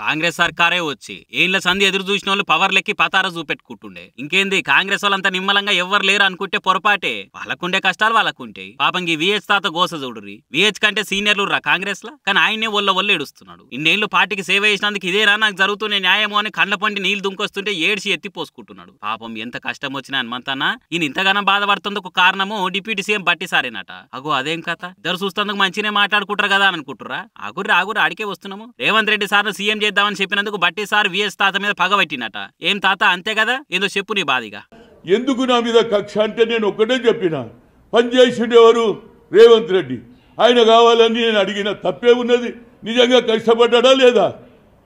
కాంగ్రెస్ సర్కారే వచ్చి ఏళ్ళ సంధి ఎదురు చూసిన వాళ్ళు పవర్లెక్కి పతార చూపెట్టుకుంటుండే. ఇంకేంది కాంగ్రెస్ వాళ్ళంతా నిమ్మలంగా ఎవ్వరు లేరు అనుకుంటే పొరపాటే. వాళ్ళకుండే కష్టాలు వాళ్ళకుంటాయి. పాపం ఈ విహెచ్ తాత గోస చూడుర్రి. విహెచ్ కంటే సీనియర్లు రా కాంగ్రెస్ లా, కానీ ఆయన్నే ఒళ్ళ ఏడుస్తున్నాడు. ఇన్నేళ్లు పార్టీకి సేవ చేసినందుకు ఇదేనా నాకు జరుగుతున్న న్యాయమో అని కళ్ళ పండి నీళ్లు దుంకొస్తుంటే ఏడ్చి ఎత్తిపోసుకుంటున్నాడు. పాపం ఎంత కష్టం వచ్చినా హనుమంతన్నా ఈయన ఇంతగానో బాధపడుతుందుకు కారణము డిప్యూటీ సీఎం బట్టి సారేనట. అగో అదేం కథ, ఇద్దరు చూస్తేందుకు మంచినే మాట్లాడుకుంటారు కదా అని అనుకుంటురా. ఆగుర్రి ఆడికే వస్తున్నాము. రేవంత్ రెడ్డి సార్ సీఎం చేద్దామని చెప్పినందుకు బట్టి సార్ విఎస్ తాత మీద పగబట్టినట. ఏం తాత అంతే కదా, ఏదో చెప్పు నీ బాధిగా. ఎందుకు నా మీద కక్ష అంటే నేను ఒక్కటే చెప్పిన, పనిచేసిండేవారు రేవంత్ రెడ్డి, ఆయన కావాలని నేను అడిగిన తప్పే ఉన్నది. నిజంగా కష్టపడ్డా లేదా,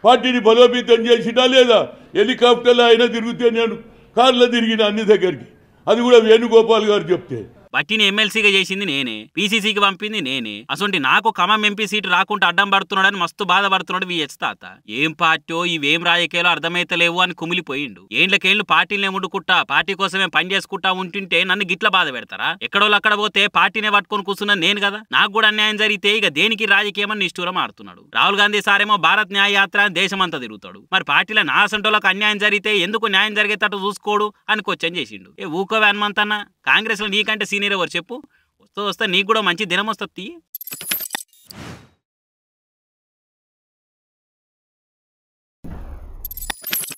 పార్టీని బలోపేతం చేసినా లేదా, హెలికాప్టర్లో అయినా తిరిగితే నేను కార్లో తిరిగిన అన్ని దగ్గరికి, అది కూడా వేణుగోపాల్ గారు చెప్తే. బట్టిని ఎమ్మెల్సీగా చేసింది నేనే, పీసీసీకి పంపింది నేనే. అసొంటి నాకు ఖమ్మం ఎంపీ సీటు రాకుండా అడ్డం పడుతున్నాడని మస్తు బాధపడుతున్నాడు విహెచ్ తాత. ఏం పార్టీ ఇవేం రాజకీయాలు అర్థమైతలేవు అని కుమిలిపోయిండు. ఏండ్లకేళ్లు పార్టీలనే ముడుకుంటా పార్టీ కోసమే పని చేసుకుంటా ఉంటుంటే నన్ను గిట్ల బాధ పెడతారా? ఎక్కడోళ్ళు అక్కడ పోతే పార్టీనే పట్టుకొని కూర్చున్నా నేను కదా. నాకు కూడా అన్యాయం జరిగితే ఇక దేనికి రాజకీయం అని నిష్ఠూరం ఆడుతున్నాడు. రాహుల్ గాంధీ సారేమో భారత్ న్యాయ యాత్ర దేశమంతా తిరుగుతాడు. మరి పార్టీలో నా అసంటోళ్ళకి అన్యాయం జరిగితే ఎందుకు న్యాయం జరిగేటట్టు చూసుకోడు అని క్వశ్చన్ చేసిండు. ఊకోవే హనుమంతన్న, కాంగ్రెస్ లో నీకంటే సీనియర్ ఎవరు చెప్పు? వస్తే నీకు కూడా మంచి దినం వస్తుంది.